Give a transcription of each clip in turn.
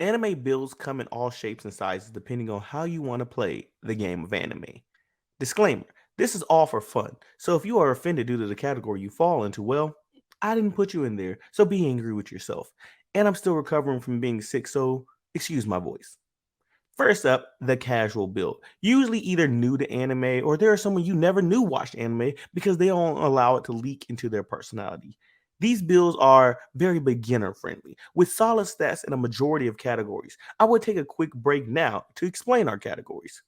Anime builds come in all shapes and sizes depending on how you want to play the game of anime. Disclaimer: this is all for fun, so if you are offended due to the category you fall into, well, I didn't put you in there, so be angry with yourself. And I'm still recovering from being sick, so excuse my voice. First up, the casual build. Usually either new to anime or there are someone you never knew watched anime because they don't allow it to leak into their personality. These builds are very beginner friendly, with solid stats in a majority of categories. I will take a quick break now to explain our categories.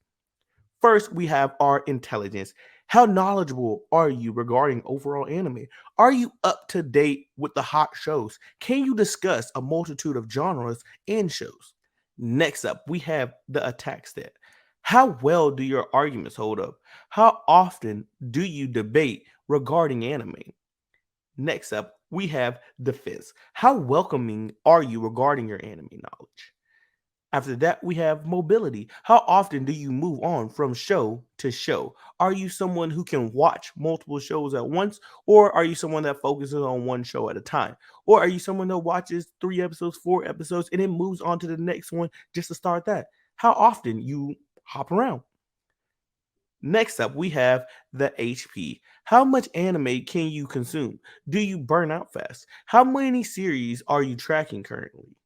First, we have our intelligence. How knowledgeable are you regarding overall anime? Are you up to date with the hot shows? Can you discuss a multitude of genres and shows? Next up, we have the attack stat. How well do your arguments hold up? How often do you debate regarding anime? Next up, we have defense. How welcoming are you regarding your anime knowledge? After that, we have mobility. How often do you move on from show to show? Are you someone who can watch multiple shows at once, or are you someone that focuses on one show at a time? Or are you someone that watches 3 episodes, 4 episodes, and then moves on to the next one just to start that? How often you hop around? Next up, we have the HP. How much anime can you consume? Do you burn out fast? How many series are you tracking currently?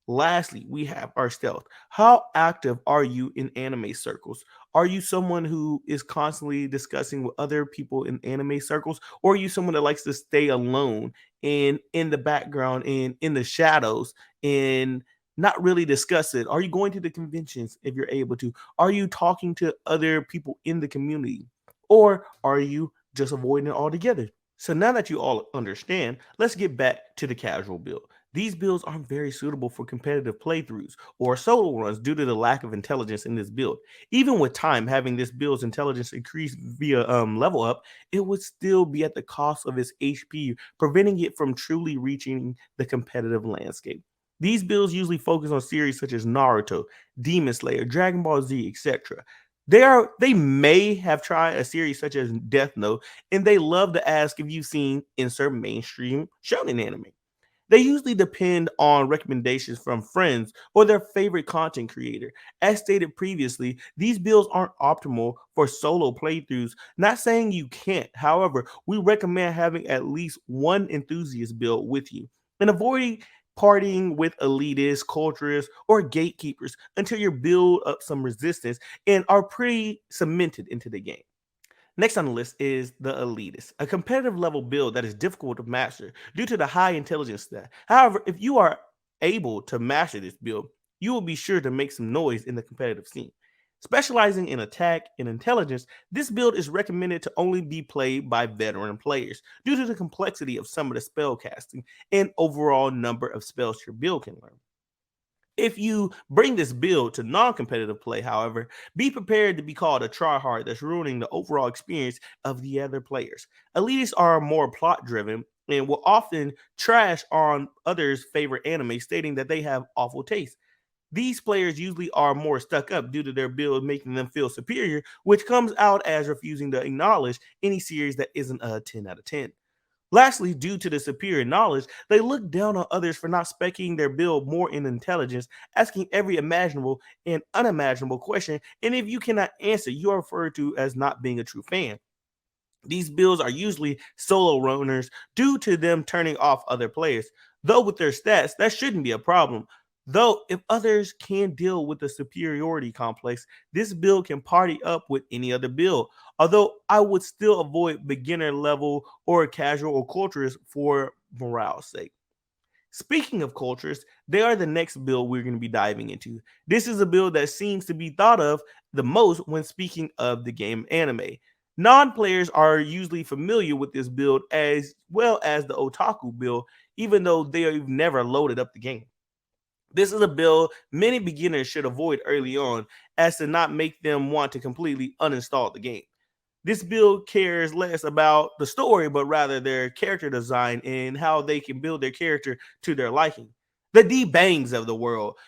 Lastly, we have our stealth. How active are you in anime circles? Are you someone who is constantly discussing with other people in anime circles, or are you someone that likes to stay alone and in the background and in the shadows and not really discuss it? Are you going to the conventions if you're able to? Are you talking to other people in the community? Or are you just avoiding it altogether? So now that you all understand, let's get back to the casual build. These builds aren't very suitable for competitive playthroughs or solo runs due to the lack of intelligence in this build. Even with time, having this build's intelligence increase via level up, it would still be at the cost of its HP, preventing it from truly reaching the competitive landscape. These builds usually focus on series such as Naruto, Demon Slayer, Dragon Ball Z, etc. They may have tried a series such as Death Note, and they love to ask if you've seen insert mainstream shonen anime. They usually depend on recommendations from friends or their favorite content creator. As stated previously, these builds aren't optimal for solo playthroughs. Not saying you can't. However, we recommend having at least one enthusiast build with you and avoiding partying with elitists, culturists, or gatekeepers until you build up some resistance and are pretty cemented into the game. Next on the list is the Elitist, a competitive level build that is difficult to master due to the high intelligence stat. However, if you are able to master this build, you will be sure to make some noise in the competitive scene. Specializing in attack and intelligence, this build is recommended to only be played by veteran players due to the complexity of some of the spell casting and overall number of spells your build can learn. If you bring this build to non-competitive play, however, be prepared to be called a tryhard that's ruining the overall experience of the other players. Elitists are more plot-driven and will often trash on others' favorite anime, stating that they have awful taste. These players usually are more stuck up due to their build making them feel superior, which comes out as refusing to acknowledge any series that isn't a 10 out of 10. Lastly, due to the superior knowledge, they look down on others for not specing their build more in intelligence, asking every imaginable and unimaginable question, and if you cannot answer, you are referred to as not being a true fan. These builds are usually solo runners due to them turning off other players. Though with their stats, that shouldn't be a problem. Though, if others can deal with the superiority complex, this build can party up with any other build. Although I would still avoid beginner level or casual or cultures for morale's sake. Speaking of cultures, they are the next build we're going to be diving into. This is a build that seems to be thought of the most when speaking of the game anime. Non players are usually familiar with this build as well as the otaku build, even though they have never loaded up the game. This is a build many beginners should avoid early on, as to not make them want to completely uninstall the game. This build cares less about the story, but rather their character design and how they can build their character to their liking. The D-Bangs of the world,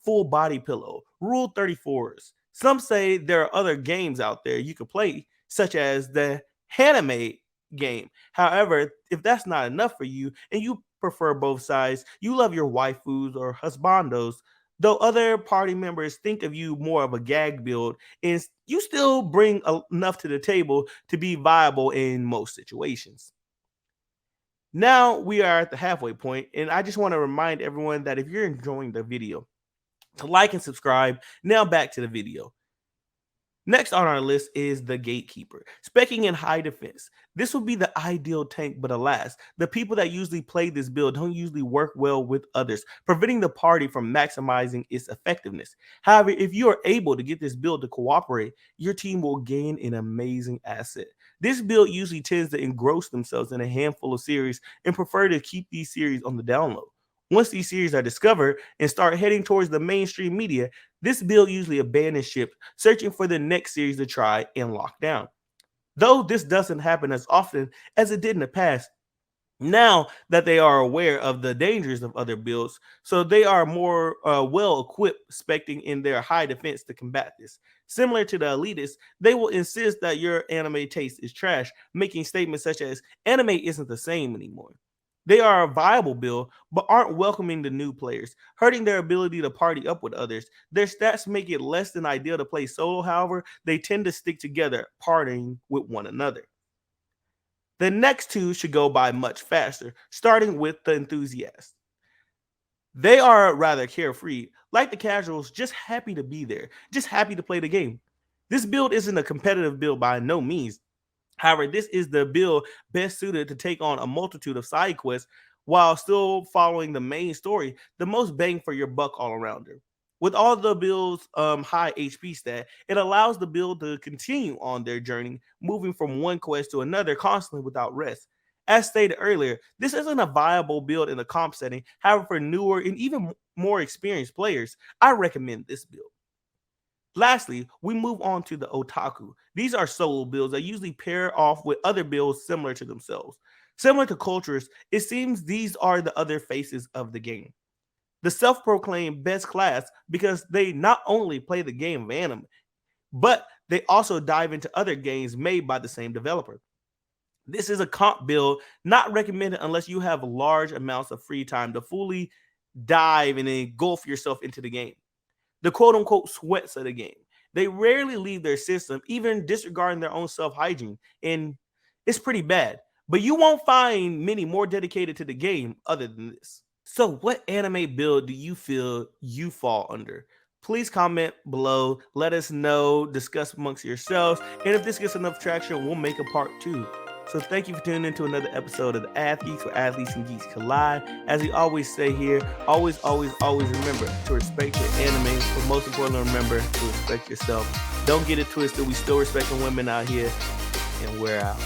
full body pillow, Rule 34s. Some say there are other games out there you could play, such as the Haname game. However, if that's not enough for you and you prefer both sides, you love your waifus or husbandos, though other party members think of you more of a gag build, and you still bring enough to the table to be viable in most situations. Now we are at the halfway point, and I just want to remind everyone that if you're enjoying the video, to like and subscribe. Now back to the video. Next on our list is the Gatekeeper, specking in high defense. This would be the ideal tank, but alas, the people that usually play this build don't usually work well with others, preventing the party from maximizing its effectiveness. However, if you are able to get this build to cooperate, your team will gain an amazing asset. This build usually tends to engross themselves in a handful of series and prefer to keep these series on the download. Once these series are discovered and start heading towards the mainstream media, this build usually abandons ship, searching for the next series to try and lock down. Though this doesn't happen as often as it did in the past, now that they are aware of the dangers of other builds, so they are more well equipped, expecting in their high defense to combat this. Similar to the elitists, they will insist that your anime taste is trash, making statements such as anime isn't the same anymore. They are a viable build, but aren't welcoming to new players, hurting their ability to party up with others. Their stats make it less than ideal to play solo, however, they tend to stick together, partying with one another. The next two should go by much faster, starting with the Enthusiasts. They are rather carefree, like the casuals, just happy to be there, just happy to play the game. This build isn't a competitive build by no means. However, this is the build best suited to take on a multitude of side quests while still following the main story, the most bang for your buck all arounder. With all the build's high HP stat, it allows the build to continue on their journey, moving from one quest to another constantly without rest. As stated earlier, this isn't a viable build in a comp setting. However, for newer and even more experienced players, I recommend this build. Lastly, we move on to the Otaku. These are solo builds that usually pair off with other builds similar to themselves. Similar to cultures, it seems these are the other faces of the game. The self-proclaimed best class because they not only play the game of anime, but they also dive into other games made by the same developer. This is a comp build not recommended unless you have large amounts of free time to fully dive and engulf yourself into the game. The quote-unquote sweats of the game. They rarely leave their system, even disregarding their own self-hygiene, and it's pretty bad. But you won't find many more dedicated to the game other than this. So what anime build do you feel you fall under? Please comment below, let us know, discuss amongst yourselves, and if this gets enough traction, we'll make a part 2. So thank you for tuning in to another episode of the Athletes, where athletes and geeks collide. As we always say here, always remember to respect your anime, but most importantly, remember to respect yourself. Don't get it twisted. We still respecting women out here, and we're out.